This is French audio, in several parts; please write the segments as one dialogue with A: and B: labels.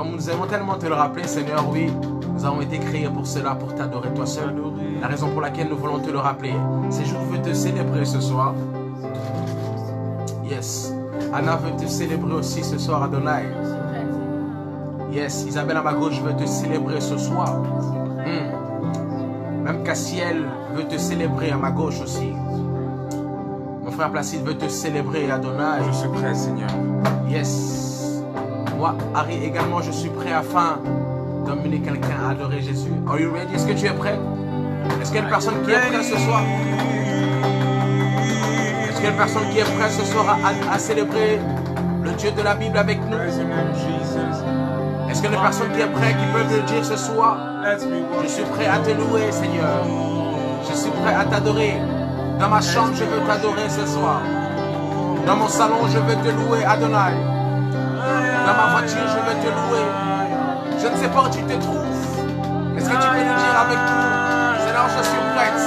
A: Comme nous aimons tellement te le rappeler, Seigneur, oui, nous avons été créés pour cela, pour t'adorer toi seul. La raison pour laquelle nous voulons te le rappeler, c'est que je veux te célébrer ce soir. Yes. Anna veut te célébrer aussi ce soir, Adonai. Yes. Isabelle à ma gauche veut te célébrer ce soir. Même Cassiel veut te célébrer à ma gauche aussi. Mon frère Placide veut te célébrer, Adonai.
B: Je suis prêt, Seigneur.
A: Yes. Moi, Harry, également, je suis prêt afin d'emmener quelqu'un à adorer Jésus. Are you ready? Est-ce que tu es prêt? Est-ce qu'il y a une personne qui est prête ce soir? Est-ce qu'il y a une personne qui est prête ce soir à célébrer le Dieu de la Bible avec nous? Est-ce qu'il y a une personne qui est prête, qui peut le dire ce soir? Je suis prêt à te louer, Seigneur. Je suis prêt à t'adorer. Dans ma chambre, je veux t'adorer ce soir. Dans mon salon, je veux te louer, Adonai. Dans ma voiture, je veux te louer. Je ne sais pas où tu te trouves. Est-ce que tu peux nous dire avec nous? Seigneur, je suis prête.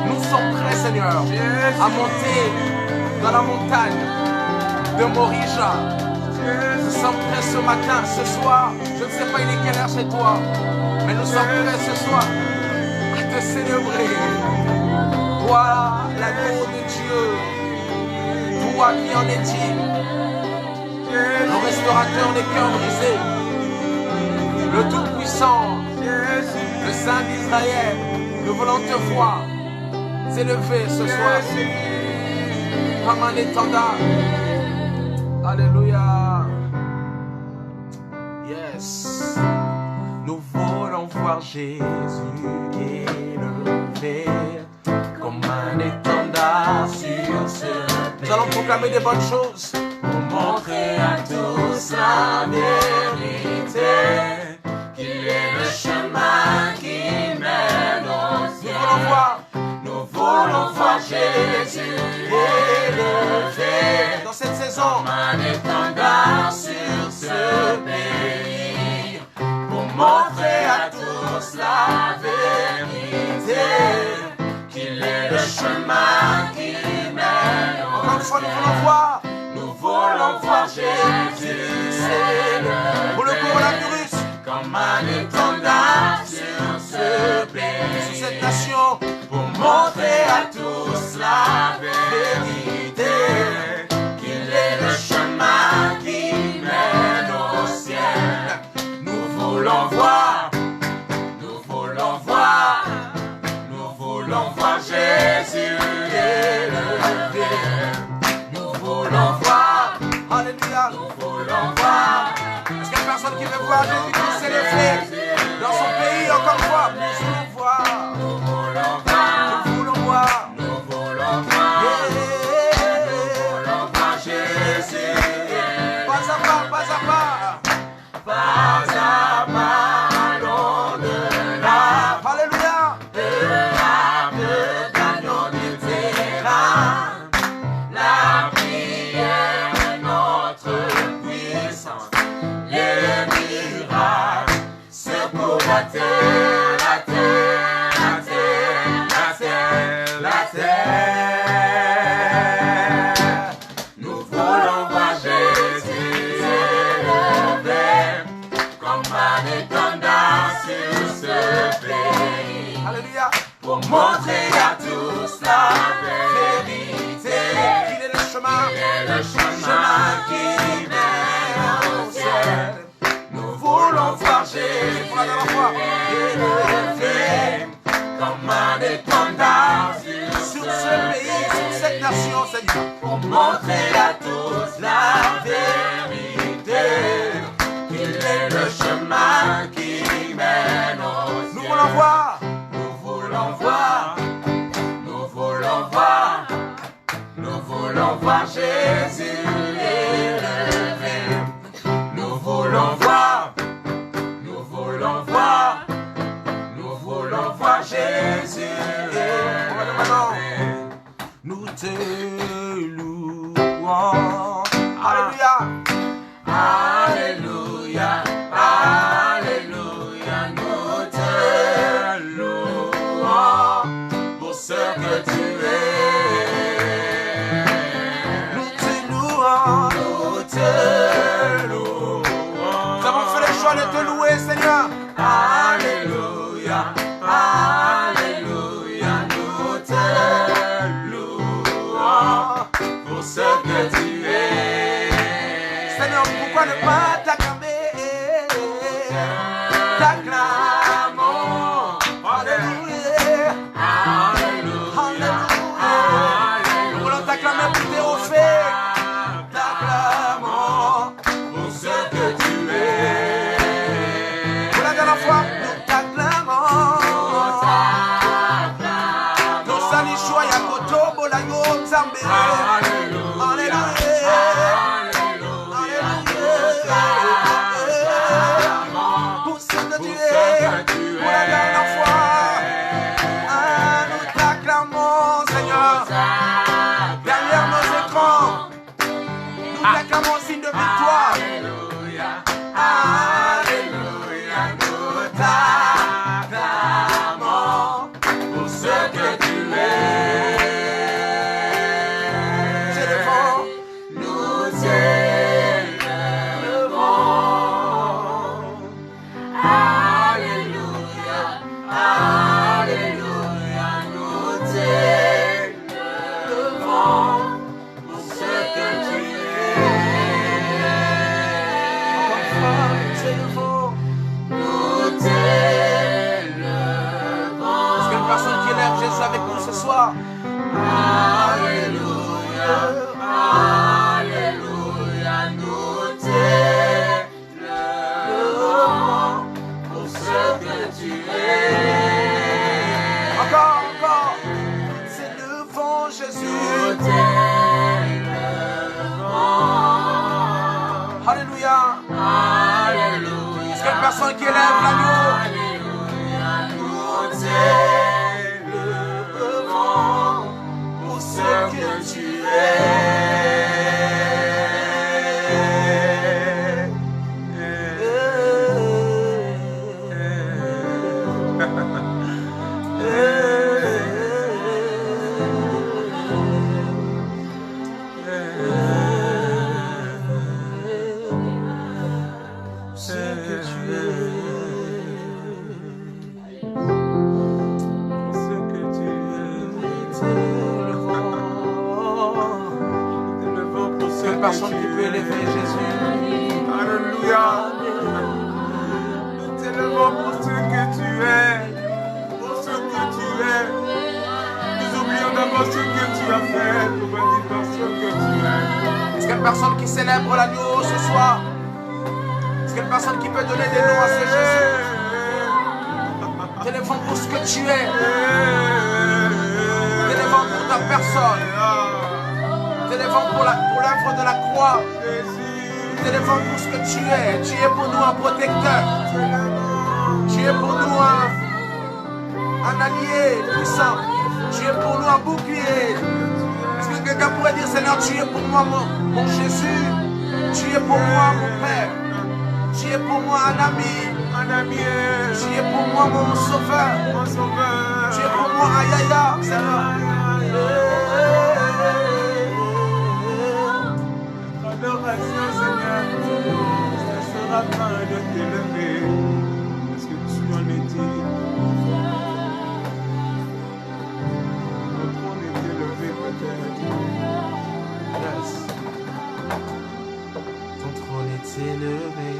A: Nous sommes prêts, Seigneur, à monter dans la montagne de Morija. Nous sommes prêts ce matin, ce soir. Je ne sais pas il est quelle heure chez toi, mais nous sommes prêts ce soir à te célébrer. Toi, l'agneau de Dieu. Toi qui en es digne. Le restaurateur des cœurs brisés. Le Tout-Puissant. Le Saint d'Israël. Nous voulons te voir s'élever ce soir comme un étendard. Alléluia. Yes. Nous voulons voir Jésus élevé comme un étendard sur ce pays. Nous allons proclamer des bonnes choses pour montrer à tous la vérité, qu'il est le chemin qui mène au ciel. Nous voulons voir Jésus élevé dans cette saison comme un étendard sur ce pays, pour montrer à tous la vérité, qu'il est le chemin qui mène au ciel. Nous voulons voir Jésus s'élever pour le coronavirus comme un étendard sur ce pays, sur cette nation, pour montrer à tous la vérité, qu'il est le chemin qui mène au ciel. Nous voulons voir, nous voulons voir, nous voulons voir Jésus élevé. Nous voulons voir, alléluia, nous voulons voir. Est-ce qu'il y a personne qui veut voir Jésus qui s'élever dans son pays encore une fois? Nous voulons voir, nous voulons voir, nous voulons voir, nous voulons voir, nous voulons voir Jésus. Pas à pas, pas à pas, pas à pas, allons de là. Alléluia. De là, de gagnons du terrain. La prière est notre puissance. Les miracles secourent la terre, la terre, la terre, la terre, la terre. Nous voulons voir Jésus élevé comme un étendard sur ce pays. Alléluia. Pour montrer à tous la vérité, qu'il est le chemin, qui mène au ciel. Nous voulons voir Jésus pour la dernière fois élevé comme un étendard sur ce pays, sur cette nation, Seigneur, pour montrer à tous la vérité, qu'il est le chemin qui mène au ciel. Nous voulons voir, nous voulons voir, joie de te louer, Seigneur.
B: Alléluia, Alléluia, nous te louons pour ce que tu es.
A: Seigneur, pourquoi ne pas t'acclamer? T'acclamons. Alléluia. Alléluia. Nous voulons t'acclamer pour tes offerts. T'acclamons
B: pour ce que tu es.
A: pour la dernière fois. Nous t'acclamons. Nous salichois ya kotobo la yo nzambe. Alléluia. Pour ce que tu es, pour la dernière fois, nous t'acclamons, Seigneur. Derrière nos écrans, nous t'acclamons signe de victoire.
B: Alléluia,
A: Alléluia, nous t'acclamons
B: pour ce que tu es.
A: C'est le fond.
B: Nous t'élevons. Alléluia, Alléluia, nous t'élevons pour ce que tu
A: C'est le fond.
B: es. Nous t'élevons.
A: Est-ce qu'il y a une personne qui élève Jésus avec nous ce soir?
B: Alléluia, Alléluia, nous t'élevons pour ce que tu es.
A: Encore, encore. C'est le fond, Jésus.
B: Nous t'élevons.
A: Alléluia.
B: Alléluia.
A: Est-ce qu'il y a une personne qui élève l'agneau?
B: Alléluia, nous t'élevons pour ce que tu
A: Personne qui peut élever Jésus.
B: Alléluia. Nous t'élevons pour ce que tu es. Pour ce que tu es. Nous oublions d'abord ce que tu as fait. Nous bâtis par ce que tu es.
A: Est-ce qu'il y a une personne qui célèbre l'agneau ce soir? Est-ce qu'il y a une personne qui peut donner des noms à ce Jésus? Téléphone pour ce que tu es. Téléphone pour ta personne. Téléphone pour l'œuvre de la croix. Téléphone pour ce que tu es. Tu es pour nous un protecteur. Tu es pour nous un allié puissant. Tu es pour nous un bouclier. Est-ce que quelqu'un pourrait dire, Seigneur, tu es pour moi mon Jésus. Tu es pour moi mon Père. Tu es pour moi un ami. Tu es pour moi mon sauveur. Tu es pour moi un yaya, Seigneur.
B: Adoration, Seigneur, ça sera plein de t'élever, parce que tu en es digne. Notre trône est élevé peut-être.
A: Yes. Ton trône est élevé.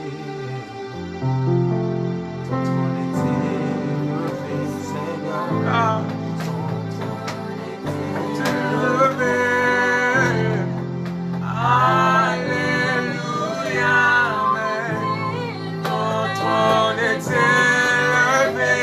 A: Ton trône est élevé, Seigneur.
B: Ah, élevé. Alléluia, Amen. Ton trône est élevé.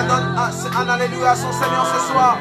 A: donne un alléluia à son Seigneur ce soir.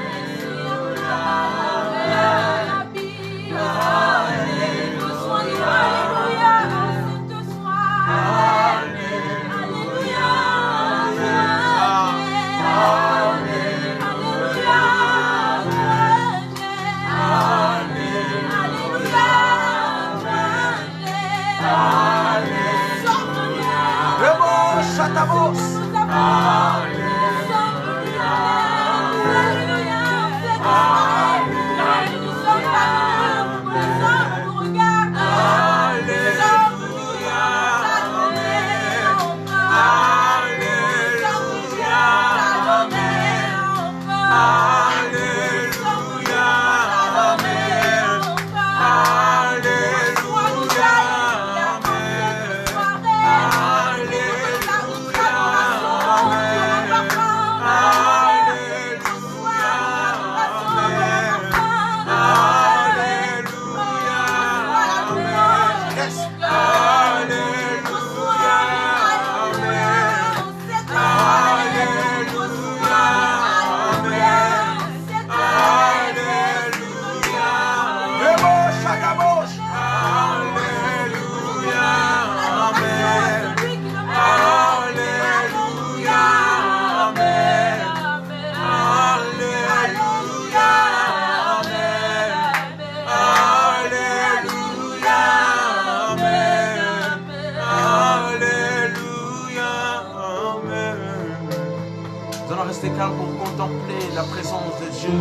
A: Pour contempler la présence de Dieu.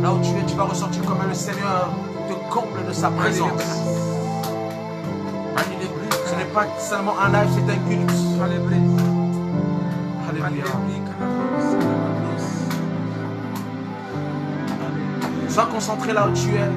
A: Là où tu es, tu vas ressentir comment le Seigneur te comble de sa présence. Ce n'est pas seulement un live, c'est un culte. Alléluia. Sois concentré là où tu es.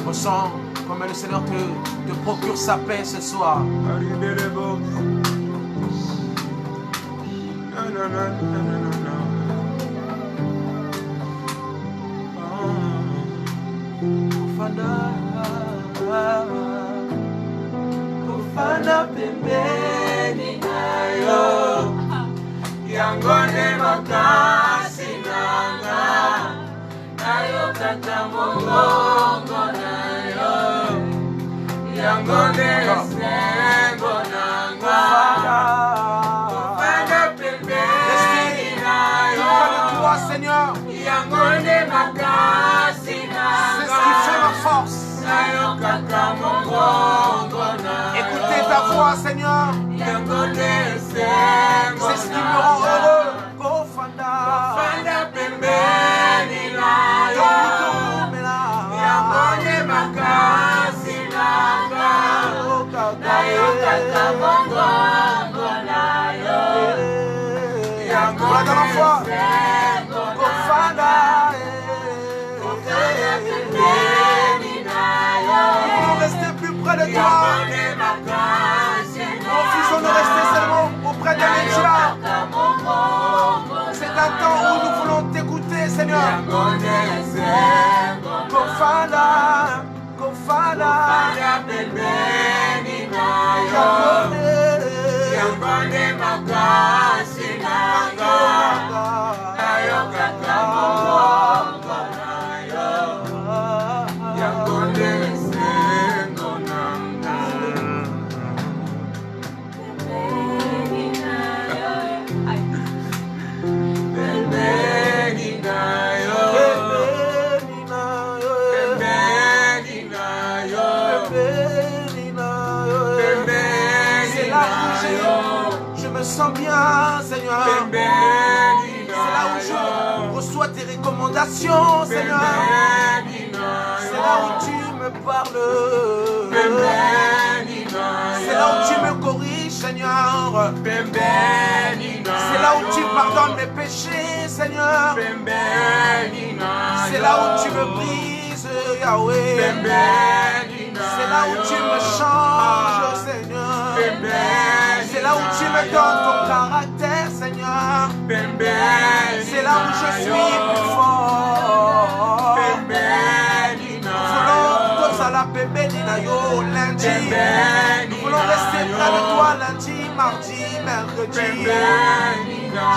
A: Ressens comme le Seigneur te procure sa paix ce soir. Kufana pembeni nayo yangone makasi nanga nayo kata mongongo nayo yangone sengo nanga kufana pembeni nayo Seigneur yangone makasi nanga c'est ce qui fait ma force. Écoutez ta voix, Seigneur. C'est ce qui me rend heureux. Voilà dans la foi. Rester plus près de toi. Refusons de rester seulement auprès des médias. C'est un temps où nous voulons t'écouter, Seigneur. Kofana, Kofana, sens bien, Seigneur. C'est là où je reçois tes recommandations, Seigneur. C'est là où tu me parles. C'est là où tu me corriges, Seigneur. C'est là où tu pardonnes mes péchés, Seigneur. C'est là où tu me brises, Yahweh. C'est là où tu me changes, Seigneur. C'est là où tu me donnes ton caractère, Seigneur. C'est là où je suis plus fort. Nous voulons la bébé Ninayo lundi. Nous voulons rester près de toi lundi, mardi, mercredi,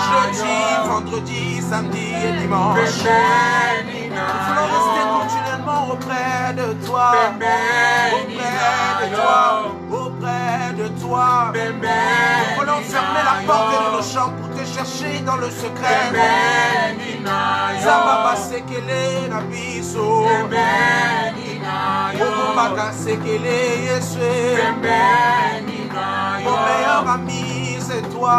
A: jeudi, vendredi, samedi et dimanche. Nous voulons rester continuellement auprès de toi, auprès de toi. Nous voulons fermer la porte de nos chambres pour te chercher dans le secret. Zababa sekele na biso, Obumaka sekele Yesue. Mon meilleur ami c'est toi.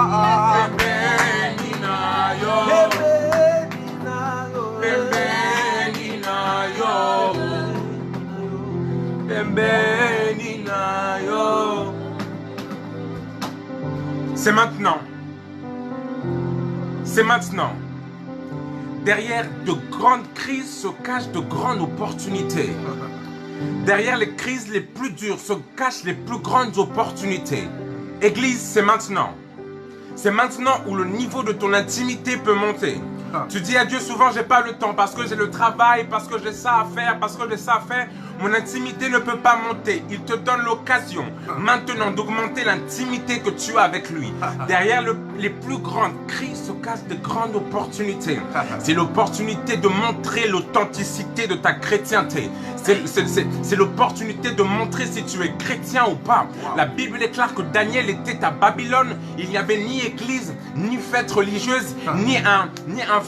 B: C'est maintenant. C'est maintenant. Derrière de grandes crises se cachent de grandes opportunités. Derrière les crises les plus dures se cachent les plus grandes opportunités. Église, c'est maintenant. C'est maintenant où le niveau de ton intimité peut monter. Tu dis à Dieu souvent, j'ai pas le temps parce que j'ai le travail, parce que j'ai ça à faire, parce que j'ai ça à faire. Mon intimité ne peut pas monter. Il te donne l'occasion maintenant d'augmenter l'intimité que tu as avec lui. Derrière les plus grandes crises se cachent de grandes opportunités. C'est l'opportunité de montrer l'authenticité de ta chrétienté. C'est l'opportunité de montrer si tu es chrétien ou pas. La Bible déclare que Daniel était à Babylone. Il n'y avait ni église, ni fête religieuse, ni un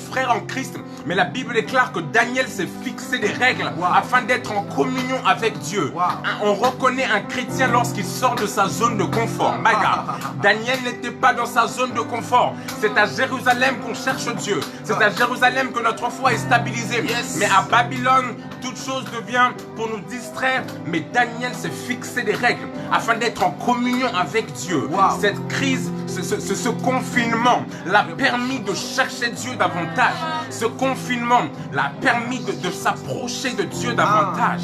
B: frère en Christ. Mais la Bible déclare que Daniel s'est fixé des règles afin d'être en communion avec Dieu. On reconnaît un chrétien lorsqu'il sort de sa zone de confort. My God. Daniel n'était pas dans sa zone de confort. C'est à Jérusalem qu'on cherche Dieu. C'est à Jérusalem que notre foi est stabilisée. Mais à Babylone, toute chose devient pour nous distraire. Mais Daniel s'est fixé des règles afin d'être en communion avec Dieu. Cette crise, ce confinement l'a permis de chercher Dieu davantage. Ce confinement l'a permis de s'approcher de Dieu davantage.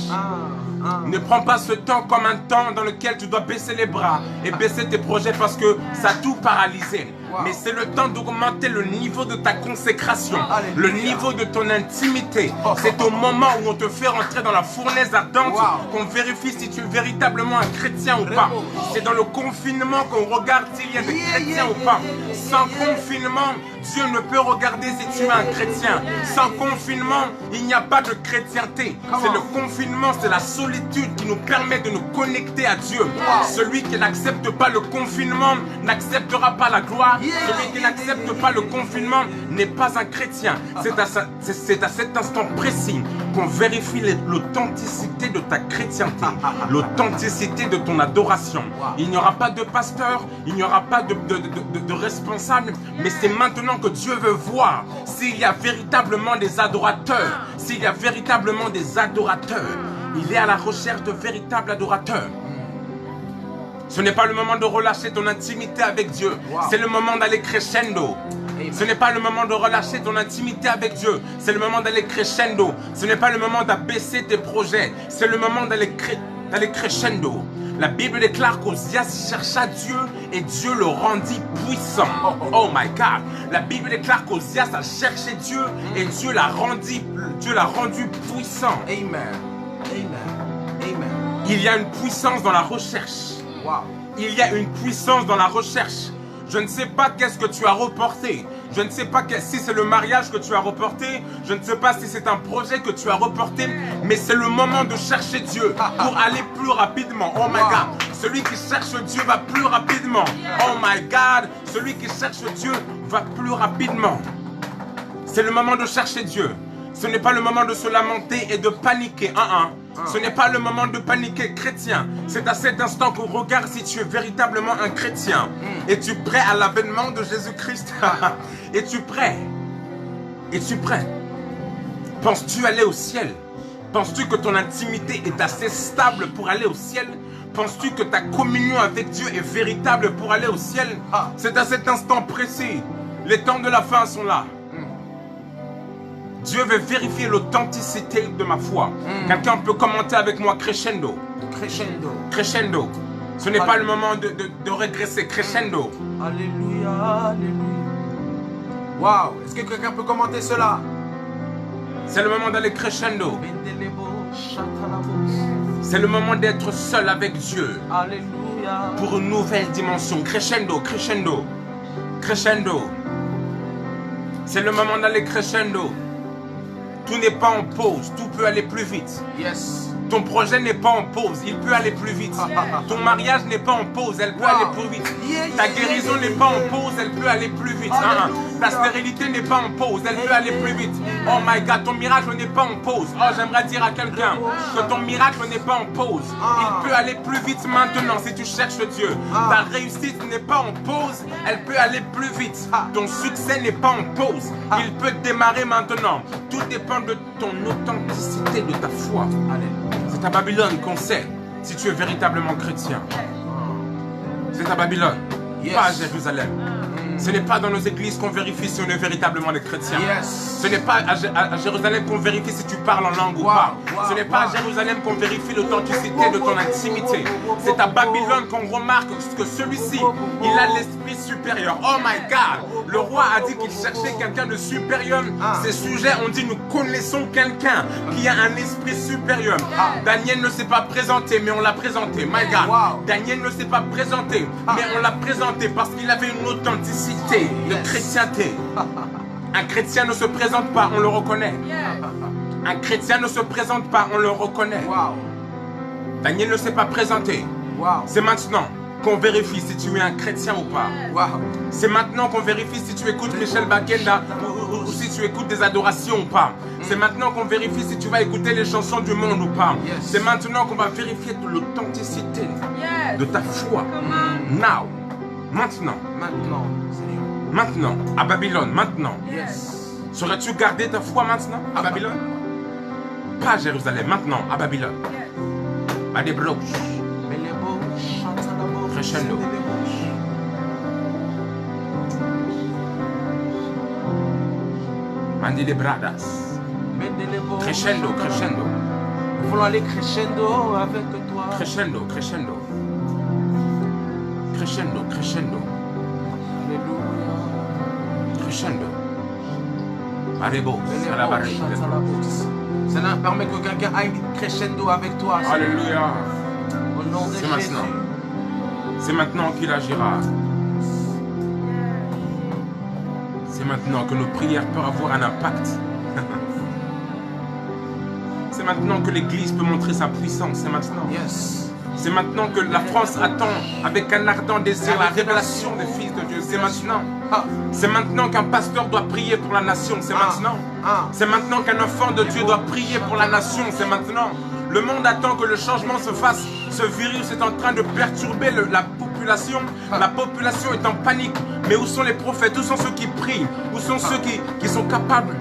B: Ne prends pas ce temps comme un temps dans lequel tu dois baisser les bras et baisser tes projets parce que ça a tout paralysé. Mais c'est le temps d'augmenter le niveau de ta consécration, le niveau de ton intimité. C'est au moment où on te fait rentrer dans la fournaise ardente qu'on vérifie si tu es véritablement un chrétien ou pas. C'est dans le confinement qu'on regarde s'il y a des chrétiens ou pas. Sans confinement, Dieu ne peut regarder si tu es un chrétien. Sans confinement, il n'y a pas de chrétienté. C'est le confinement, c'est la solitude qui nous permet de nous connecter à Dieu. Celui qui n'accepte pas le confinement n'acceptera pas la gloire. Celui qui n'accepte pas le confinement n'est pas un chrétien. C'est à cet instant précis qu'on vérifie l'authenticité de ta chrétienté, l'authenticité de ton adoration. Il n'y aura pas de pasteur, il n'y aura pas de responsable, mais c'est maintenant que Dieu veut voir s'il y a véritablement des adorateurs. S'il y a véritablement des adorateurs. Il est à la recherche de véritables adorateurs. Ce n'est pas le moment de relâcher ton intimité avec Dieu. C'est le moment d'aller crescendo. Ce n'est pas le moment de relâcher ton intimité avec Dieu. C'est le moment d'aller crescendo. Ce n'est pas le moment d'abaisser tes projets. C'est le moment d'aller crescendo. La Bible déclare qu'Ozias chercha Dieu et Dieu le rendit puissant. Oh my God. La Bible déclare qu'Ozias a cherché Dieu et Dieu l'a rendu puissant.
A: Amen. Amen. Amen.
B: Il y a une puissance dans la recherche. Il y a une puissance dans la recherche. Je ne sais pas qu'est-ce que tu as reporté. Je ne sais pas si c'est le mariage que tu as reporté. Je ne sais pas si c'est un projet que tu as reporté. Mais c'est le moment de chercher Dieu pour aller plus rapidement. Oh my God. Celui qui cherche Dieu va plus rapidement. Oh my God. Celui qui cherche Dieu va plus rapidement. C'est le moment de chercher Dieu. Ce n'est pas le moment de se lamenter et de paniquer. Ce n'est pas le moment de paniquer, chrétien. C'est à cet instant qu'on regarde si tu es véritablement un chrétien. Es-tu prêt à l'avènement de Jésus-Christ? Es-tu prêt? Es-tu prêt? Penses-tu aller au ciel? Penses-tu que ton intimité est assez stable pour aller au ciel? Penses-tu que ta communion avec Dieu est véritable pour aller au ciel? C'est à cet instant précis. Les temps de la fin sont là. Dieu veut vérifier l'authenticité de ma foi. Quelqu'un peut commenter avec moi crescendo.
A: Crescendo.
B: Crescendo. Ce n'est pas le moment de régresser. Crescendo.
A: Alléluia, alléluia. Waouh, est-ce que quelqu'un peut commenter cela?
B: C'est le moment d'aller crescendo.
A: Bendelebo, chatalabo.
B: C'est le moment d'être seul avec Dieu.
A: Alléluia.
B: Pour une nouvelle dimension. Crescendo, crescendo. Crescendo. C'est le moment d'aller crescendo. Tout n'est pas en pause, tout peut aller plus vite.
A: Yes.
B: Ton projet n'est pas en pause, il peut aller plus vite. Ton mariage n'est pas en pause, elle peut aller plus vite. Ta guérison n'est pas en pause, elle peut aller plus vite. Ta stérilité n'est pas en pause, elle peut aller plus vite. Oh my God, ton miracle n'est pas en pause. Oh, j'aimerais dire à quelqu'un que ton miracle n'est pas en pause. Il peut aller plus vite maintenant si tu cherches Dieu. Ta réussite n'est pas en pause, elle peut aller plus vite. Ton succès n'est pas en pause, il peut démarrer maintenant. Tout dépend de ton authenticité, de ta foi. C'est à Babylone qu'on sait si tu es véritablement chrétien. C'est à Babylone, pas à Jérusalem. Ce n'est pas dans nos églises qu'on vérifie si on est véritablement des chrétiens. Ce n'est pas à Jérusalem qu'on vérifie si tu parles en langue ou pas. Ce n'est pas à Jérusalem qu'on vérifie l'authenticité de ton intimité. C'est à Babylone qu'on remarque que celui-ci, il a l'esprit supérieur. Oh my God! Le roi a dit qu'il cherchait quelqu'un de supérieur. Ces sujets ont dit, nous connaissons quelqu'un qui a un esprit supérieur. Daniel ne s'est pas présenté, mais on l'a présenté. My God! Daniel ne s'est pas présenté, mais on l'a présenté parce qu'il avait une authenticité de chrétienté. Un chrétien ne se présente pas, on le reconnaît. Un chrétien ne se présente pas, on le reconnaît. Daniel ne s'est pas présenté. C'est maintenant qu'on vérifie si tu es un chrétien ou pas. C'est maintenant qu'on vérifie si tu écoutes Michel Bakenda ou si tu écoutes des adorations ou pas. C'est maintenant qu'on vérifie si tu vas écouter les chansons du monde ou pas. C'est maintenant qu'on va vérifier l'authenticité de ta foi. Now. Maintenant. Maintenant, à Babylone, maintenant. Serais-tu garder ta foi maintenant, à Babylone? Pas à Jérusalem, maintenant, à Babylone. À des blocs. Crescendo. Mandi de bradas. Crescendo, crescendo.
A: Nous voulons aller crescendo avec toi.
B: Crescendo, crescendo. Crescendo, crescendo. Crescendo. Marebo,
A: Seigneur, permet que quelqu'un aille crescendo avec toi.
B: Alléluia.
A: Au nom de Jésus.
B: Maintenant. C'est maintenant qu'il agira. C'est maintenant que nos prières peuvent avoir un impact. C'est maintenant que l'Église peut montrer sa puissance. C'est maintenant. C'est maintenant que la France attend avec un ardent désir la révélation des fils de Dieu. C'est maintenant. C'est maintenant qu'un pasteur doit prier pour la nation. C'est maintenant. C'est maintenant qu'un enfant de Dieu doit prier pour la nation. C'est maintenant. Le monde attend que le changement se fasse. Ce virus est en train de perturber la population. La population est en panique. Mais où sont les prophètes? Où sont ceux qui prient? Où sont ceux qui sont capables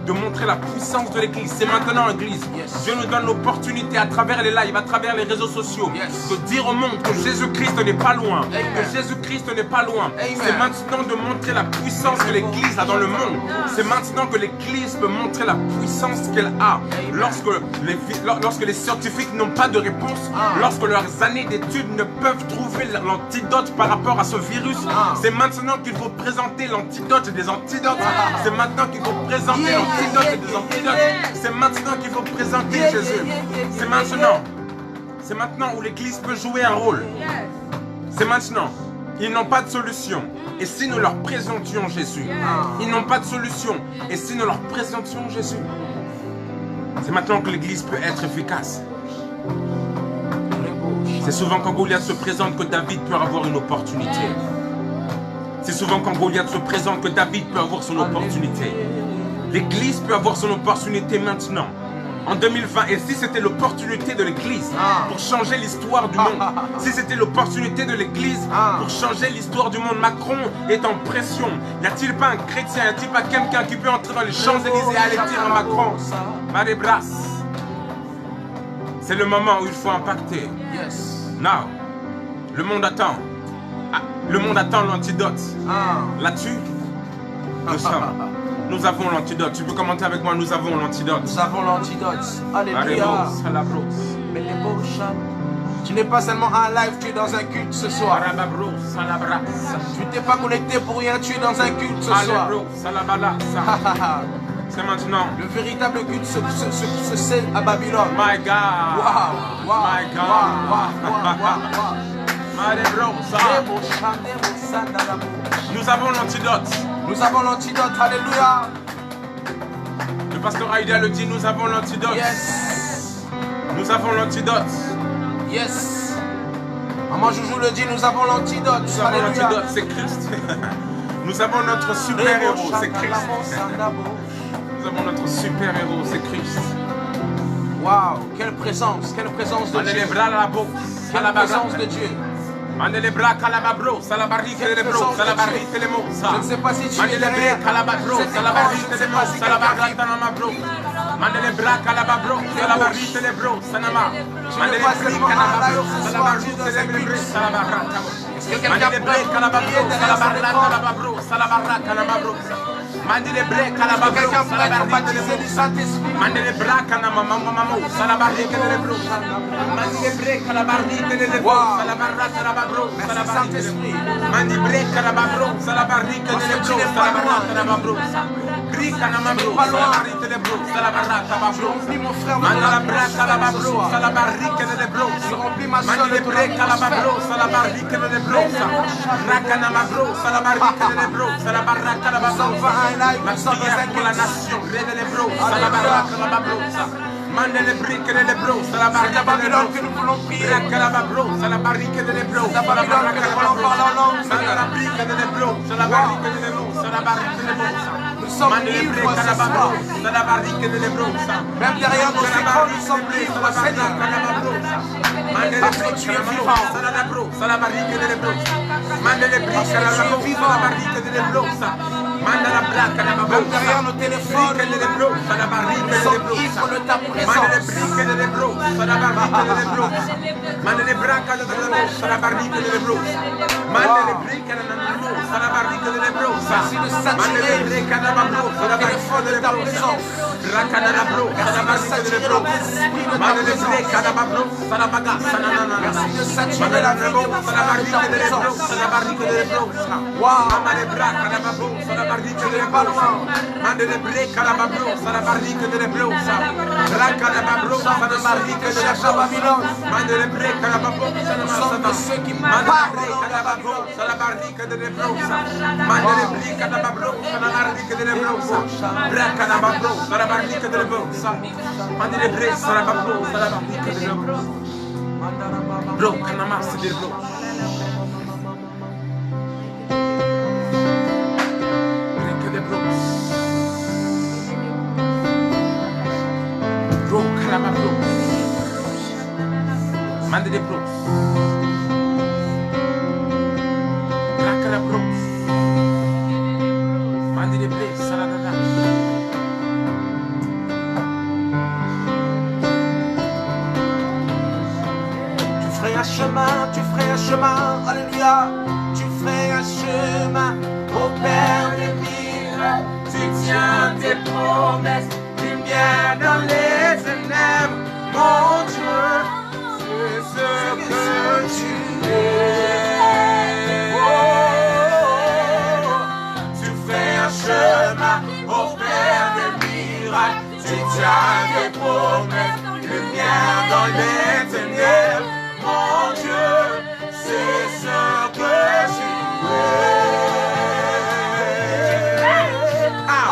B: de montrer la puissance de l'Église? C'est maintenant l'Église. Dieu nous donne l'opportunité à travers les lives, à travers les réseaux sociaux, de dire au monde que Jésus-Christ n'est pas loin. Que Jésus-Christ n'est pas loin. C'est maintenant de montrer la puissance que l'Église a dans le monde. C'est maintenant que l'Église peut montrer la puissance qu'elle a. Lorsque les scientifiques n'ont pas de réponse, lorsque leurs années d'études ne peuvent trouver l'antidote par rapport à ce virus, c'est maintenant qu'il faut présenter l'antidote des antidotes. C'est maintenant qu'il faut présenter l'antidote des antidotes. C'est maintenant qu'il faut présenter Jésus. C'est maintenant. C'est maintenant où l'Église peut jouer un rôle. C'est maintenant. Ils n'ont pas de solution. Et si nous leur présentions Jésus? Ils n'ont pas de solution. Et si nous leur présentions Jésus? C'est maintenant que l'Église peut être efficace. C'est souvent quand Goliath se présente que David peut avoir une opportunité. C'est souvent quand Goliath se présente que David peut avoir son opportunité. L'Église peut avoir son opportunité maintenant, en 2020. Et si c'était l'opportunité de l'Église pour changer l'histoire du monde, si c'était l'opportunité de l'Église pour changer l'histoire du monde, Macron est en pression. Y a-t-il pas un chrétien, y a-t-il pas quelqu'un qui peut entrer dans les Champs-Élysées et aller dire à Macron, Marie-Bras, c'est le moment où il faut impacter. Now, le monde attend. Le monde attend l'antidote. Là-dessus, nous sommes. Nous avons l'antidote. Tu peux commenter avec moi, nous avons l'antidote.
A: Nous avons l'antidote. Alléluia. Tu n'es pas seulement en live, tu es dans un culte ce soir. Tu t'es pas connecté pour rien, tu es dans un culte ce soir.
B: C'est maintenant.
A: Le véritable culte se scelle à Babylone.
B: My God.
A: Wow, wow,
B: My God. Nous avons l'antidote.
A: Nous avons l'antidote. Alléluia.
B: Le pasteur Aïda le dit, nous avons l'antidote.
A: Yes.
B: Nous avons l'antidote.
A: Yes. Maman Joujou le dit, nous avons l'antidote.
B: Nous avons l'antidote, c'est Christ. Nous avons notre super héros, c'est Christ. Nous avons notre super héros, c'est Christ.
A: Waouh, quelle présence de Dieu. Quelle présence de Dieu. Je ne sais pas si tu es derrière. Est-ce que quelqu'un peut prier derrière son écran? Mandele break à la babro, baptisé du Saint-Esprit. Mandele break à la maman, salabarrique de l'ébro. Mandele break à la barrique de l'ébro, salabarrate à la babro, Saint-Esprit. Mandele break à la babro, salabarrique de l'ébro, salabarrate à la babro. Brique à la mamro, salabarrique de l'ébro, salabarrate à la babro. Mandele break à la babro, salabarrique de l'ébro. Mandele break à la babro, salabarrique de l'ébro. Rakana babro, salabarrique de l'ébro, salabarrate à la babro. La prière pour la nation, Mandele brique de l'ébro, c'est la barrique de Babylone que nous voulons prier. C'est la barrique de l'ébro, c'est la barrique de l'ébro. C'est la brique de l'ébro, c'est la barrique de l'ébro, c'est la barrique de l'ébro. Nous sommes libres ce soir. C'est la barrique de l'ébro. Même derrière nos écrans, nous sommes libres, Seigneur. Parce que tu es vivant. C'est la barrique de l'ébro. Mandele brique de l'ébro, c'est la barrique de l'ébro. Même derrière nos téléphones, nous sommes ivres de ta présence. Merci de saturer le téléphone de ta présence. Merci de saturer notre esprit de ta présence. Merci de saturer la vie de ta présence. Wow. Tu n'es pas loin. Mandele break à la babro, ça la barrique de l'ébro, ça. Raka la babro, ça la barrique de l'ébro. Mandele break à la babro, ça la barrique de ceux qui parlent à la babro, ça la barrique de l'ébro, ça. Mandele break à la babro, ça la barrique de l'ébro, ça. Raka la babro, ça la barrique de l'ébro, ça. Mandele break, ça la babro, ça la barrique de l'ébro. Bro, kanama, c'est de l'ébro. Mande des pros. Craque la pros. Mande des blés, saladada. Tu ferais un chemin, alléluia. Tu ferais un chemin, au Père des miracles. Tu tiens tes promesses, lumière dans les ténèbres, mon Dieu. C'est ce que tu es. Oh, tu fais un chemin au Père des miracles. Tu tiens tes promesses, lumière dans les ténèbres. Mon Dieu, c'est ce que tu es.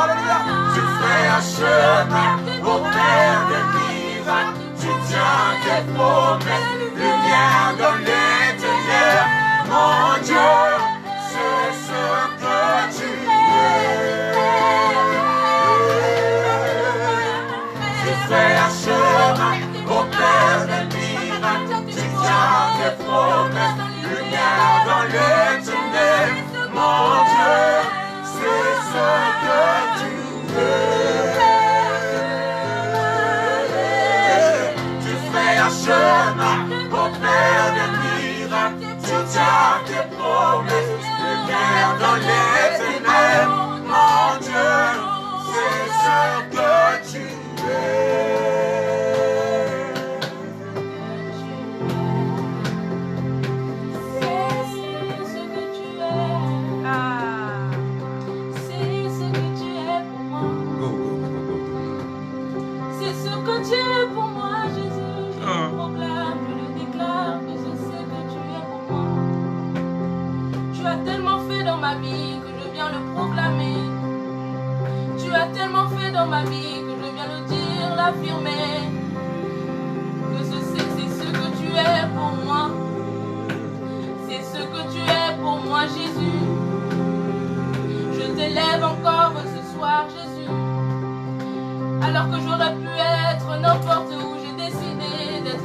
A: Alléluia. Tu fais un chemin au Père des miracles. Tu tiens tes promesses, lumière dans les ténèbres. Mon Dieu, c'est ce que tu es. Tu fais un chemin au Père des miracles. Tu tiens tes promesses, lumière dans les ténèbres. Mon Dieu, c'est ce que tu es. Un chemin au Père des miracles, tu tiens tes promesses, lumière dans les ténèbres, mon Dieu,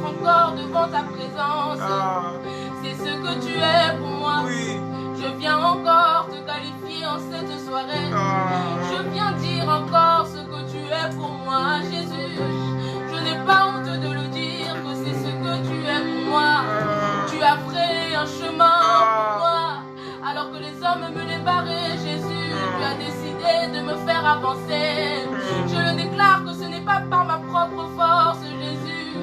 C: être encore devant ta présence. C'est ce que tu es pour moi.
B: Oui.
C: Je viens encore te qualifier en cette soirée. Je viens dire encore ce que tu es pour moi, Jésus. Je n'ai pas honte de le dire que c'est ce que tu es pour moi. Tu as frayé un chemin pour moi. Alors que les hommes me les barraient, Jésus, tu as décidé de me faire avancer. Je le déclare que ce n'est pas par ma propre force, Jésus.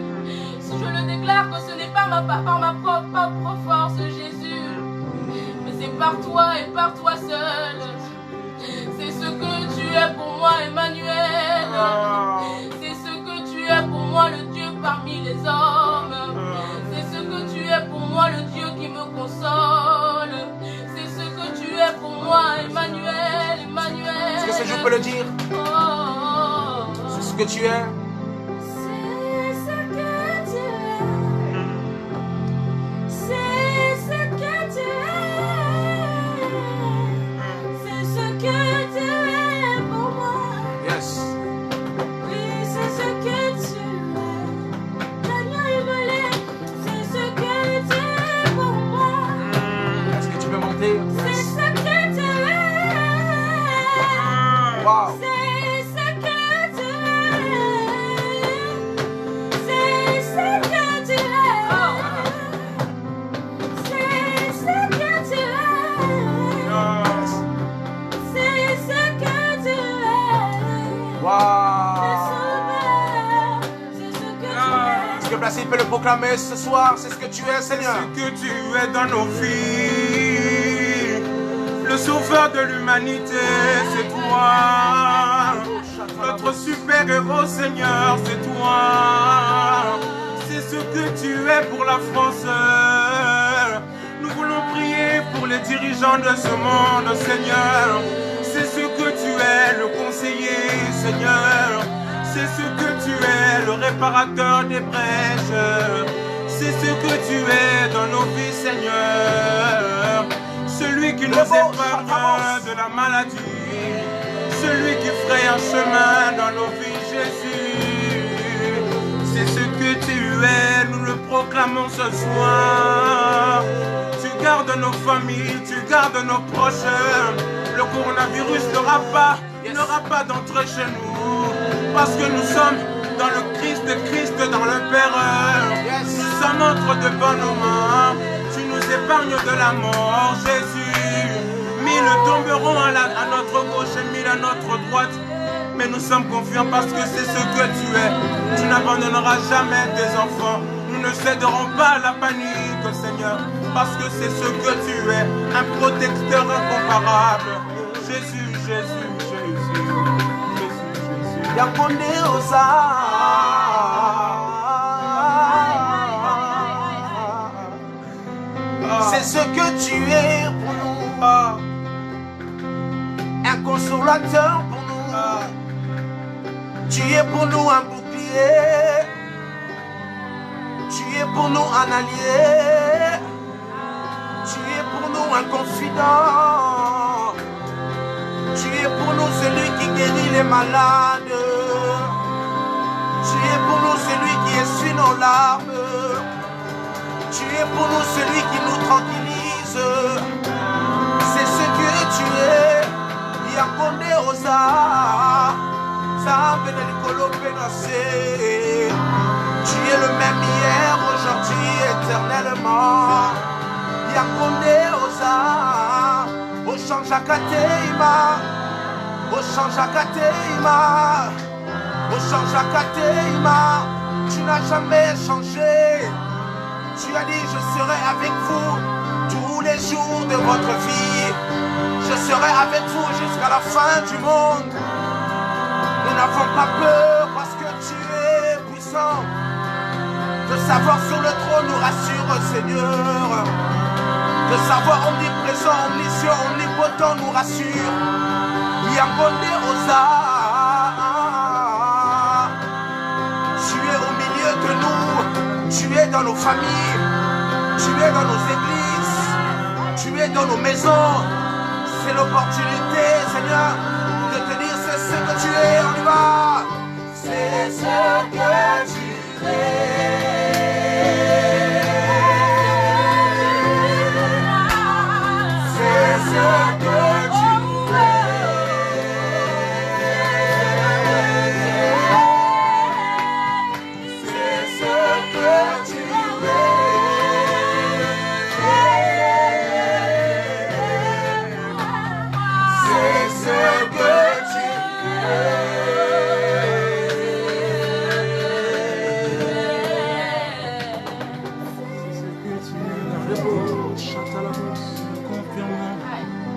C: Je le déclare que ce n'est pas par ma propre force, Jésus. Mais c'est par toi et par toi seul. C'est ce que tu es pour moi, Emmanuel. C'est ce que tu es pour moi, le Dieu parmi les hommes. C'est ce que tu es pour moi, le Dieu qui me console. C'est ce que tu es pour moi, Emmanuel, Emmanuel.
A: Est-ce que je peux le dire? C'est ce que tu es. Wow.
C: C'est ce que tu es. C'est ce que tu es. C'est ce que tu es. C'est ce que tu es.
A: Wow.
C: C'est ce que tu es.
A: Est-ce que Placide peut le proclamer ce soir? C'est ce que tu es, Seigneur.
B: Ce que tu es dans nos vies. Le sauveur de l'humanité, c'est toi. Notre super-héros, Seigneur, c'est toi. C'est ce que tu es pour la France. Nous voulons prier pour les dirigeants de ce monde, Seigneur. C'est ce que tu es, le conseiller, Seigneur. C'est ce que tu es, le réparateur des brèches. C'est ce que tu es dans nos vies, Seigneur. Celui qui nous épargne de la maladie. Celui qui fraye un chemin dans nos vies, Jésus. C'est ce que tu es, nous le proclamons ce soir. Tu gardes nos familles, tu gardes nos proches. Le coronavirus n'aura pas d'entrée chez nous. Parce que nous sommes dans le Christ de Christ, dans le Père. Nous sommes entre de bonnes mains. Tu nous épargnes de la mort, Jésus. Mille tomberont à notre gauche et mille à notre droite. Mais nous sommes confiants parce que c'est ce que tu es. Tu n'abandonneras jamais tes enfants. Nous ne céderons pas à la panique, Seigneur. Parce que c'est ce que tu es. Un protecteur incomparable. Jésus, Jésus, Jésus. Jésus, Jésus.
A: Yakonde Osa. C'est ce que tu es pour nous. Un consolateur pour nous. Tu es pour nous un bouclier. Tu es pour nous un allié. Tu es pour nous un confident. Tu es pour nous celui qui guérit les malades. Tu es pour nous celui qui essuie nos larmes. Tu es pour nous celui qui nous tranquillise. C'est ce que tu es. Yakonde Osa. Zambe na likolo pe na se. Tu es le même hier, aujourd'hui, éternellement. Yakonde Osa. Oshanja kateima. Oshanja kateima. Oshanja kateima. Tu n'as jamais changé. Tu as dit, je serai avec vous tous les jours de votre vie. Je serai avec vous jusqu'à la fin du monde. Nous n'avons pas peur parce que tu es puissant. De savoir sur le trône nous rassure, Seigneur. De savoir omniprésent, omniscient, omnipotent nous rassure. Yakonde Osa. Tu es au milieu de nous. Tu es dans nos familles. Tu es dans nos églises. Tu es dans nos maisons. C'est l'opportunité, Seigneur, de te dire c'est ce que tu es. On y va. C'est ce que tu es. que tu es. C'est ce que tu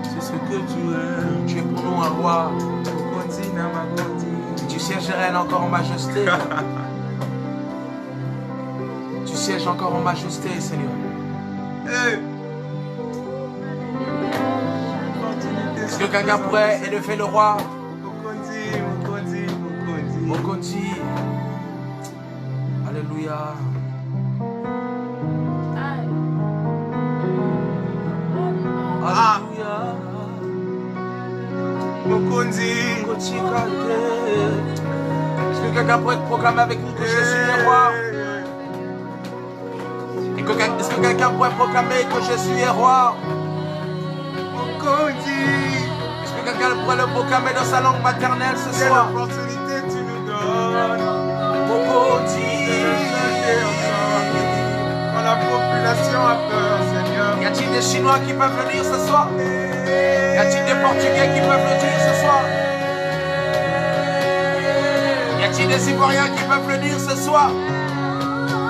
B: C'est ce que tu es.
A: Tu es pour nous un roi. Tu siégerais encore en majesté. Tu sièges encore en majesté, Seigneur. Est-ce que quelqu'un pourrait élever le roi? Mokondi. Alléluia. Alléluia.
B: Mokondi.
A: Est-ce que quelqu'un pourrait proclamer avec nous que Jésus est roi? Est-ce que quelqu'un pourrait proclamer que Jésus est roi? Est-ce que quelqu'un pourrait le proclamer dans sa langue maternelle ce
B: Quelle
A: soir?
B: opportunité tu nous donnes. Quand la population a peur, Seigneur.
A: Y a-t-il des Chinois qui peuvent le dire ce soir? Y a-t-il des Portugais qui peuvent le dire ce soir? Y a-t-il des Ivoiriens qui peuvent le dire ce soir?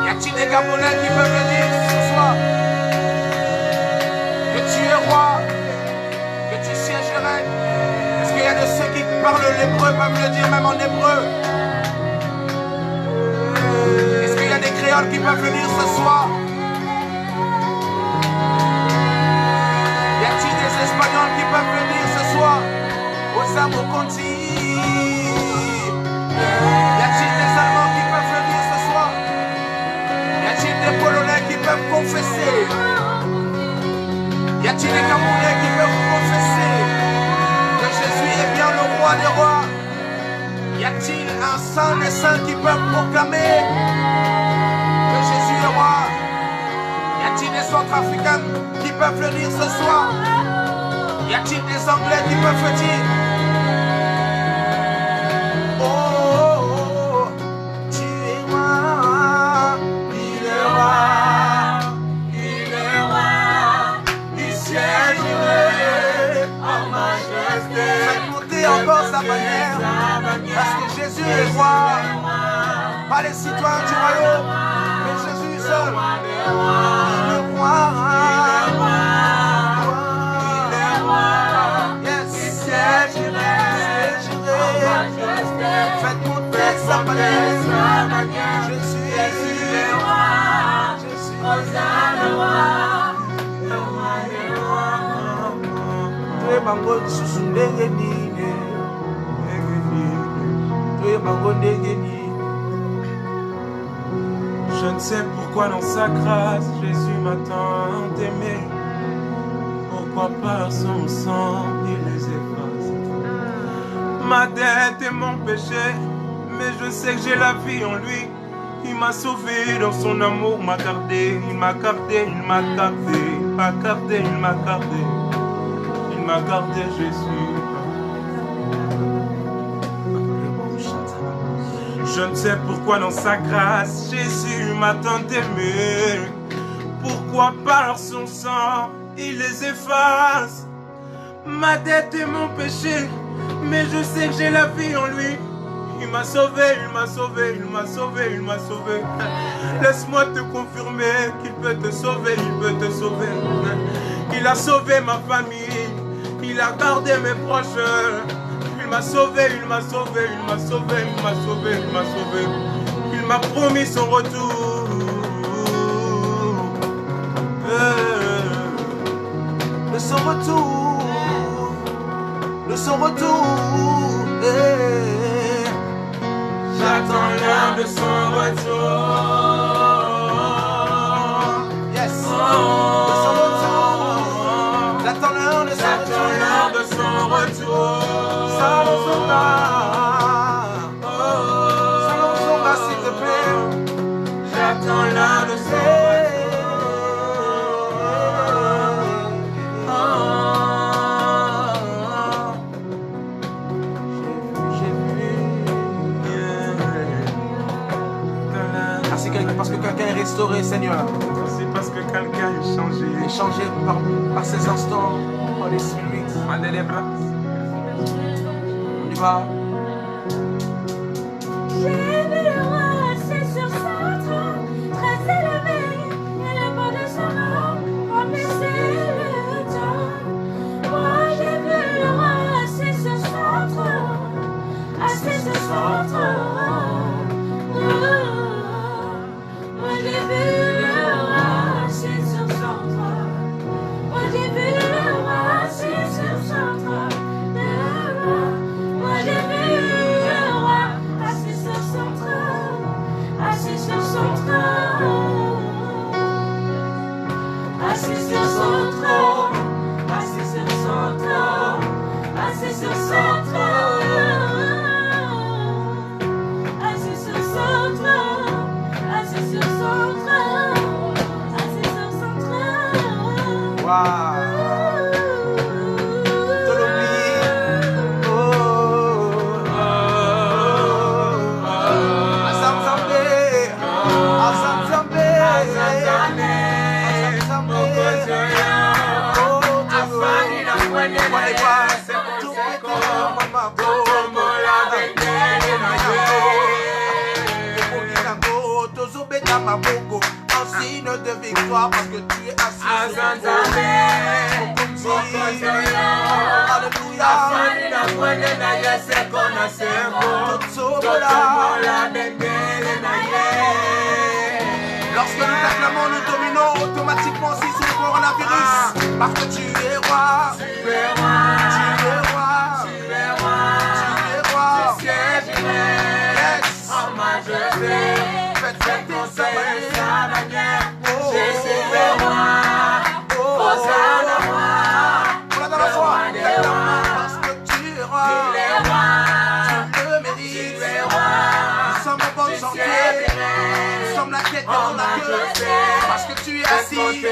A: Y a-t-il des Gabonais qui peuvent le dire ce soir? Que tu es roi, que tu siégerais. Est-ce qu'il y a de ceux qui parlent l'hébreu peuvent le dire même en hébreu? Est-ce qu'il y a des créoles qui peuvent le dire ce soir? Y a-t-il des Espagnols qui peuvent le dire ce soir? Osamo Conti. Y a-t-il des Allemands qui peuvent le dire ce soir? Y a-t-il des Polonais qui peuvent confesser? Y a-t-il des Camerounais qui peuvent confesser que Jésus est bien le roi des rois? Y a-t-il un saint des saints qui peuvent proclamer que Jésus est roi? Y a-t-il des Centrafricains qui peuvent le dire ce soir? Y a-t-il des Anglais qui peuvent le dire? Oh, oh, oh, tu es roi, il est roi, il est roi, il siège en majesté. Faites monter encore sa bannière, parce que Jésus est roi, pas les citoyens du royaume, mais Jésus seul. Il est roi, faites monter sa bannière. Je suis roi. Je suis le roi. Tu es bango susu ndenge nini. Tu es bango ndenge nini.
B: Je ne sais pourquoi dans sa grâce Jésus m'a tant aimé. Pourquoi par son sang il les efface. Ma dette est mon péché, mais je sais que j'ai la vie en lui. Il m'a sauvé dans son amour, m'a gardé, il m'a gardé, il m'a gardé, m'a gardé, il m'a gardé, il m'a gardé Jésus. Je ne sais pourquoi dans sa grâce Jésus m'a tant aimé. Pourquoi par son sang il les efface. Ma dette est mon péché, mais je sais que j'ai la vie en lui. Il m'a sauvé, il m'a sauvé, il m'a sauvé, il m'a sauvé. Laisse-moi te confirmer qu'il peut te sauver, il peut te sauver. Il a sauvé ma famille, il a gardé mes proches. Il m'a sauvé, il m'a sauvé, il m'a sauvé, il m'a sauvé, il m'a sauvé. Il m'a promis son retour.
A: De son retour, de son retour.
B: J'attends l'heure de son retour.
A: Yes, de son retour. J'attends l'heure de son retour.
B: J'attends l'heure de son retour.
A: Salon Zonga, Salon Zonga, s'il te plaît.
B: J'attends l'heure de son retour.
A: parce que quelqu'un est restauré, Seigneur.
B: Merci parce que quelqu'un est changé.
A: Et changé par ces instants. Holy Spirit.
B: Mandez les bras.
A: On y va.
D: J'ai vu le roi assis sur son trône, très élevé, et le banc de son robe remplissait le temps. Moi j'ai vu le roi assis sur son trône, assis sur son trône. Moi j'ai vu le roi assis sur son trône. Moi j'ai vu le roi assis sur son trône. Moi j'ai vu le roi assis sur son trône, assis sur son trône, assis sur son trône, assis sur son trône, assis sur son trône, assis sur son trône, assis sur son trône, assis sur son trône.
A: Wow.
E: En signe de victoire parce que tu es assis sur le Lorsque nous acclamons, nous dominons automatiquement aussi sur le coronavirus. Parce que tu es roi. Tu es roi. Tu es roi. Tu es roi. Tu es roi. Je siégerai en majesté. Faites sa manière. Je suis le roi. Hosanna roi. Voilà dans la foi. Parce que tu es roi. Tu es roi. Tu le mérites. Tu es roi. Nous sommes en bonne santé. Nous sommes la tête dans la queue. Parce que tu es assis.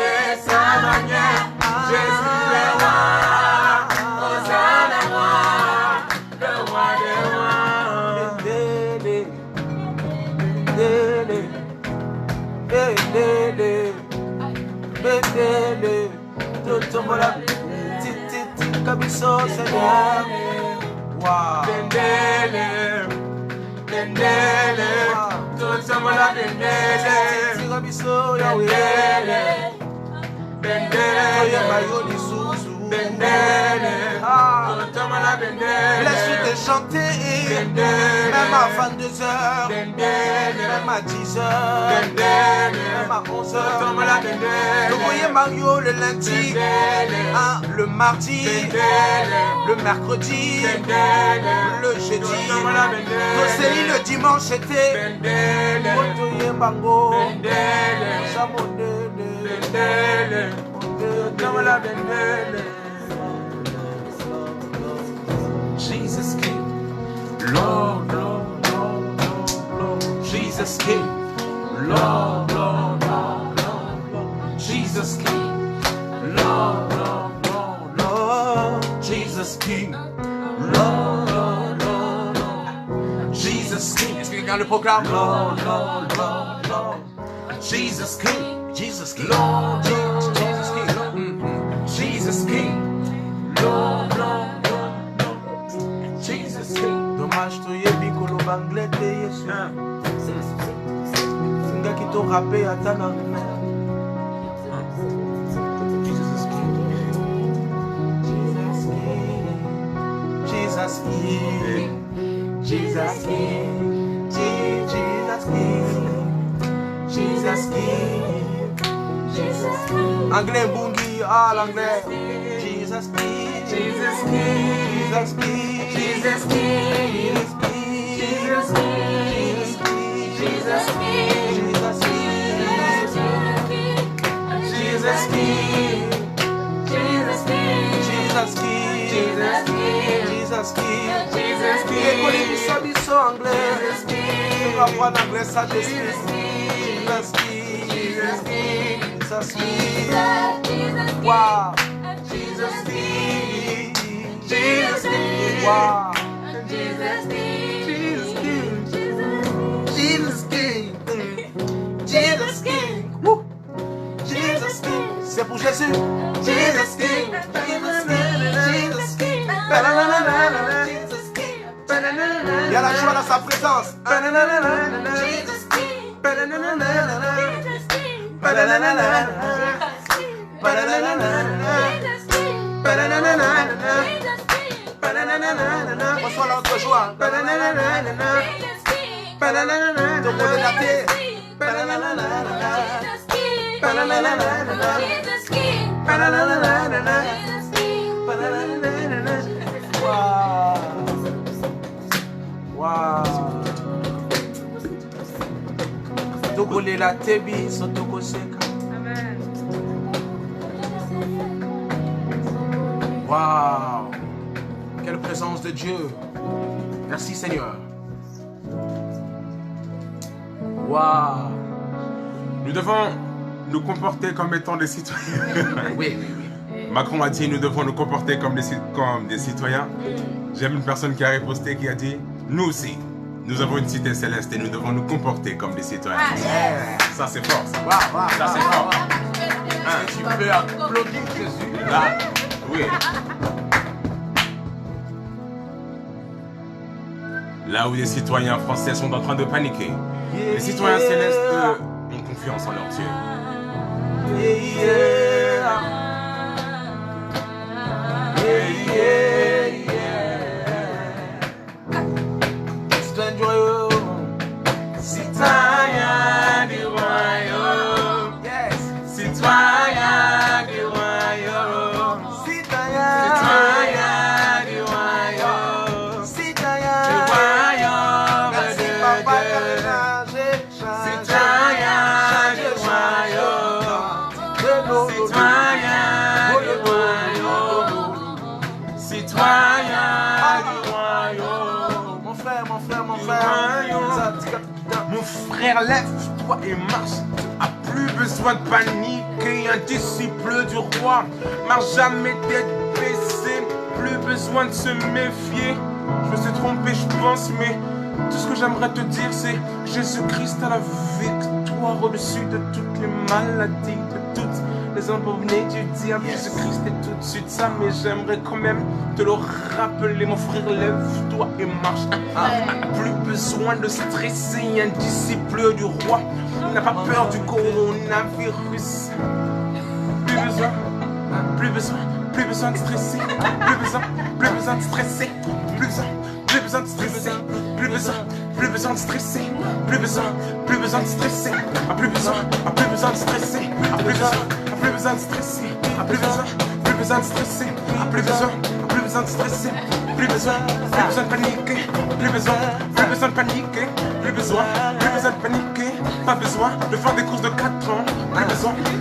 E: Sa manière. Je suis le roi. Hosanna roi. Le roi des rois.
A: Kabiso, Seigneur. Wow. Kabiso, Yahweh.
E: Laisse-nous te chanter, même à 22h, même à 10h, même à 11h. Nous voyons Mario le lundi, le mardi, le mercredi, le jeudi. Roseli le dimanche était.
B: Jesus King, Lord, Lord, Lord, Lord, Lord. Jesus King, Lord, Lord, Lord, Lord, Lord. Jesus King, Lord, Lord, Lord, Lord. Jesus King, Lord, Lord, Lord, Lord. Jesus King.
E: Est-ce que quelqu'un le proclame?
B: Lord, Lord, Lord, Lord. Jesus King,
E: Jesus King.
B: Lord, Lord,
E: Jesus King.
B: Jesus King, Lord, Lord, Lord, Lord. Jesus King.
A: Dommage to yebi kolo banglais te yesu. Singa ki to rappé atana.
B: Jesus King.
A: Jesus King. Jesus King. Jesus King. Jesus King.
D: Jesus King.
A: Anglais bungi ah l'anglais. Jesus King.
B: Jesus King.
A: Jesus King.
B: Jesus King.
A: Jesus King.
D: Jesus King.
A: Jesus King.
B: Jesus King.
D: Jesus King.
A: Jesus King.
D: Jesus King.
A: Jesus King.
D: Jesus King.
A: Et qu'on est biso biso anglais. On va apprendre anglais ça d'esprit. Jesus King.
D: Jesus King.
A: Jesus King.
D: Jesus King.
A: Wow.
D: Jesus King.
A: Jesus King. Wow.
D: Jesus King.
A: Jesus King. Jesus King. Jésus. Jesus King, Jesus King, Jesus King. Jesus King. Il y a la joie dans sa présence.
D: Jesus King. Jesus King.
A: Reçois notre joie. Te relater. Wow. Togolela tebi sotokoseka. Wow. Quelle présence de Dieu. Merci Seigneur. Wow.
B: Nous devons nous comporter comme étant des citoyens.
A: Oui.
B: Macron a dit nous devons nous comporter comme des citoyens. J'aime une personne qui a riposté, qui a dit nous aussi, nous avons une cité céleste et nous devons nous comporter comme des citoyens. Ça c'est fort.
A: Wow.
B: Ça c'est fort.
A: Tu peux applaudir Jésus.
B: Là, oui. Là où les citoyens français sont en train de paniquer, les citoyens célestes, eux, ont confiance en leur Dieu.
A: Citoyen du royaume. Citoyen du royaume. Yes.
B: Citoyens du royaume,
A: Citoyen du royaume. Citoyen du royaume. Merci papa citoyen du royaume.
B: citoyens du royaume.
A: Mon frère.
B: Mon frère, lève-toi et marche. Tu n'as plus besoin de paniquer. Un disciple du roi marche jamais tête baissée. Plus besoin de se méfier. Je me suis trompé, je pense, mais tout ce que j'aimerais te dire, c'est Jésus-Christ a la victoire au-dessus de toutes les maladies, de toutes les empoisonnés du diable. Jésus-Christ est tout de suite ça, mais j'aimerais quand même te le rappeler. Mon frère, lève-toi et marche. Plus besoin de stresser, un disciple du roi. Il n'a pas peur du coronavirus. Plus besoin de stresser. Plus besoin de stresser. Plus besoin de stresser. Plus besoin de stresser. Plus besoin de stresser. Plus besoin de stresser. Plus besoin de stresser. Plus besoin de stresser. Plus besoin de stresser. Plus besoin de paniquer. Plus besoin de paniquer. Plus besoin de paniquer. Pas besoin de faire des courses de 4 ans.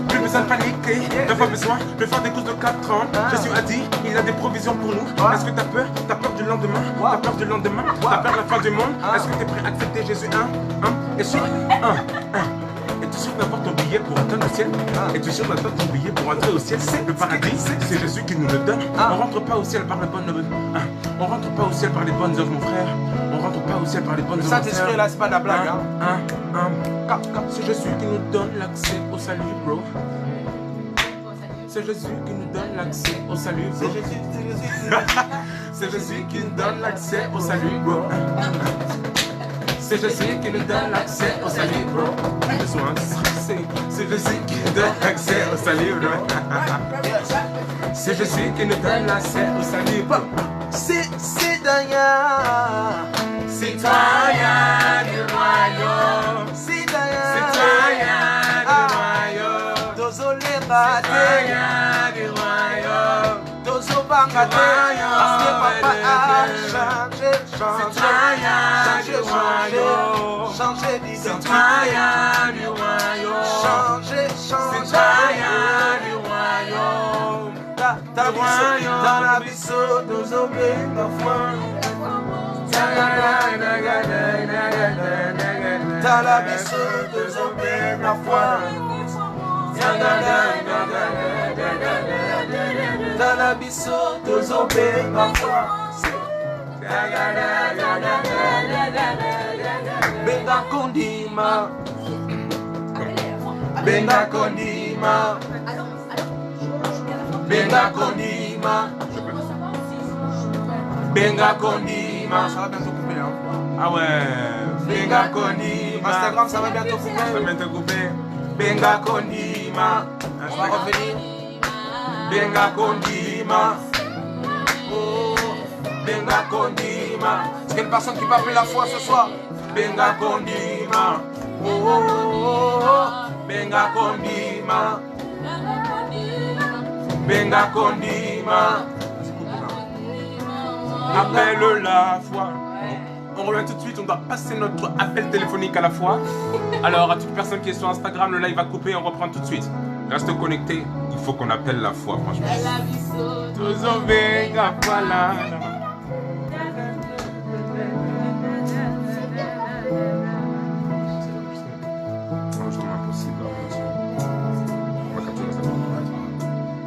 B: Plus besoin de paniquer. Pas besoin de faire des courses de 4 ans. Jésus a dit, il a des provisions pour nous. Est-ce que t'as peur? T'as peur du lendemain? T'as peur du lendemain? T'as peur de la fin du monde? Est-ce que t'es prêt à accepter Jésus? Et sûr, es-tu sûr d'avoir ton billet pour atteindre le ciel? Es-tu sûr d'avoir ton billet pour entrer au ciel? Le paradis, c'est Jésus qui nous le donne. On rentre pas au ciel par les bonnes œuvres. On rentre pas au ciel par les bonnes œuvres, mon frère. On rentre pas au ciel par les bonnes œuvres.
A: Saint-Esprit, là, c'est pas de la blague.
B: C'est Jésus qui nous donne l'accès au salut, bro. C'est Jésus qui nous donne l'accès au salut, bro. C'est Jésus qui nous donne l'accès au salut, bro. C'est Jésus qui nous donne l'accès au salut, bro. Plus besoin de stresser. C'est Jésus qui nous donne l'accès au salut, bro. C'est Jésus qui nous donne l'accès au salut, bro.
A: Citoyen
B: du royaume. Citoyen du royaume.
A: Désolé, citoyen
B: du royaume.
A: Tozo bangate, parce que papa a changé d'identité.
B: Citoyen du royaume.
A: Changé
B: Citoyen du royaume.
A: Dans la biseau, nous obéissons ma foi. Dans la biseau, nous obéissons ma foi. Dans la biseau, nous obéissons ma foi. Benga kondima. Benga kondima. Benga Kondima.
B: Benga Kondima.
A: Ça va bientôt couper, hein.
B: Ah ouais. Benga Kondima.
A: Instagram, ça va bientôt couper.
B: Ça va bientôt couper. Benga Kondima.
A: On va revenir.
B: Benga Kondima.
A: Oh, Benga Kondima. Est-ce qu'il y a une personne qui peut appeler la foi ce soir?
B: Benga Kondima.
A: Oh, oh, oh, oh.
B: Benga Kondima. Benga Kondima. Appelle la foi. On revient tout de suite, on doit passer notre appel téléphonique à la fois. Alors, à toute personne qui est sur Instagram, le live va couper, on reprend tout de suite. Reste connecté, il faut qu'on appelle la foi, franchement. Tozo Benga Voilà.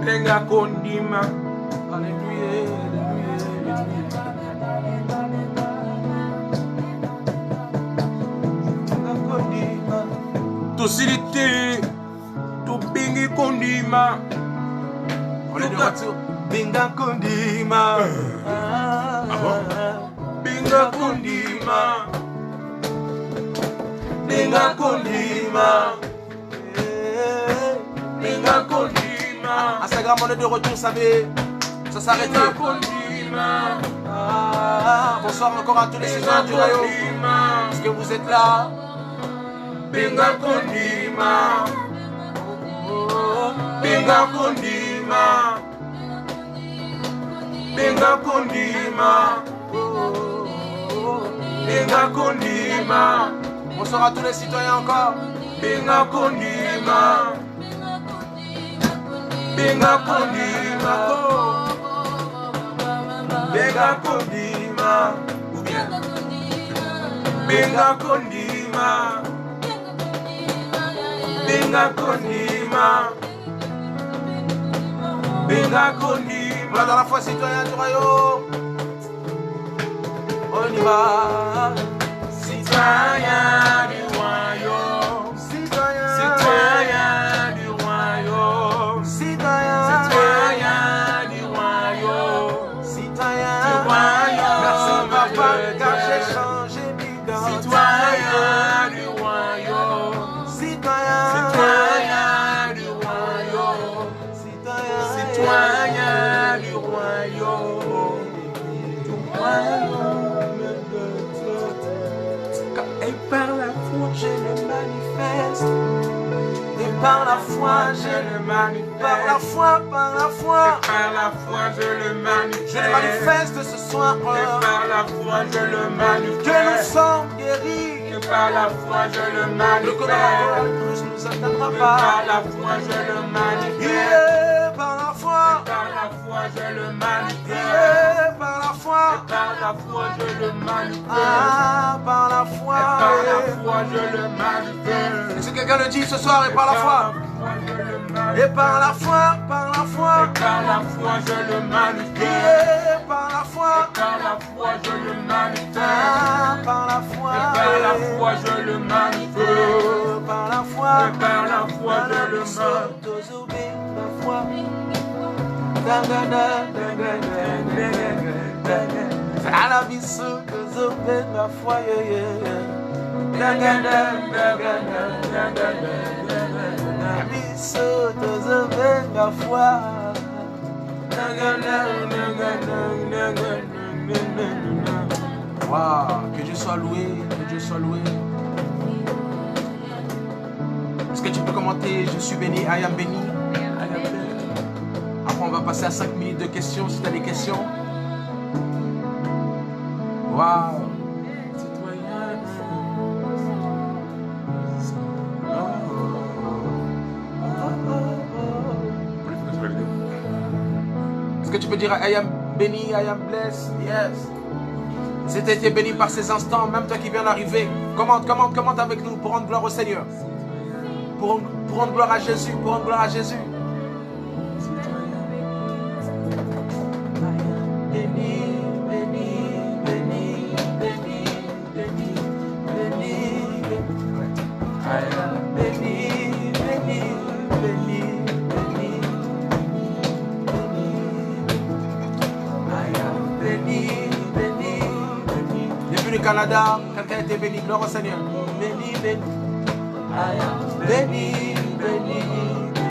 B: Benga Kondima.
A: Alléluia, alléluia.
B: Tosilité, to Benga Kondima.
A: On est de retour. Benga Kondima.
B: Ah bon? Benga Kondima.
A: Benga Kondima.
B: Benga Kondima.
A: Instagram, on est de retour, ça s'arrête.
B: Benga Kondima.
A: Bonsoir encore à tous les saisons du royaume. Est-ce que vous êtes là?
B: Benga Kondima. Benga Kondima. Benga Kondima. Benga Kondima.
A: Bonsoir à tous les citoyens encore.
B: Benga Kondima. Benga Kondima. Benga Kondima. Ou bien Benga Kondima. Benga Kondima. Benga Kondima.
A: Voilà dans la foi citoyen du royaume. On y va.
B: Citoyen du royaume. Citoyen du royaume.
A: Citoyen
B: du royaume.
A: Citoyen
B: du royaume.
A: Merci papa car j'ai changé d'identité.
B: Citoyen du royaume.
A: Citoyen
B: du royaume.
A: Citoyen
B: Du royaume. Et par la foi,
A: je le manifeste. Et par la foi, je le
B: manifeste.
A: Par la foi, par la foi.
B: Par la foi, je le manifeste.
A: Je le manifeste ce soir.
B: Et par la foi, je le manifeste.
A: Que nous sommes guéris.
B: Et par la foi, je le
A: Le
B: manifeste.
A: coronavirus ne nous atteindra
B: Et
A: pas.
B: par la foi, je le manifeste.
A: Yeah, par la foi.
B: Par la foi, je le manifeste.
A: Yeah, par la foi.
B: Par la foi, je le manifeste.
A: Ah, par la foi.
B: Par la foi, je le manifeste.
A: Est-ce que quelqu'un le dit ce soir et par la foi? Et par la foi, par la foi.
B: Par la foi, je le manifeste.
A: Yeah, par la foi.
B: Par la foi, je le manifeste.
A: Ah, par la foi.
B: Par la foi, je le manifeste.
A: Oh, par la foi.
B: Par la foi, je le manifeste.
A: La foi. À la biso, la foi, la foi. Wow, que Dieu soit loué, que Dieu soit loué. Est-ce que tu peux commenter je suis béni, I am béni? Après on va passer à 5 minutes de questions si tu as des questions. Wow. Est-ce que tu peux dire I am béni, I am blessed? Yes. Si tu as été béni par ces instants, même toi qui viens d'arriver, commente avec nous pour rendre gloire au Seigneur. Pour rendre gloire à Jésus, pour rendre gloire à Jésus. Béni, béni, béni, béni, béni, béni, béni, béni, béni, béni. du Canada, quelqu'un a été béni, gloire au Seigneur. Béni, béni, béni, béni.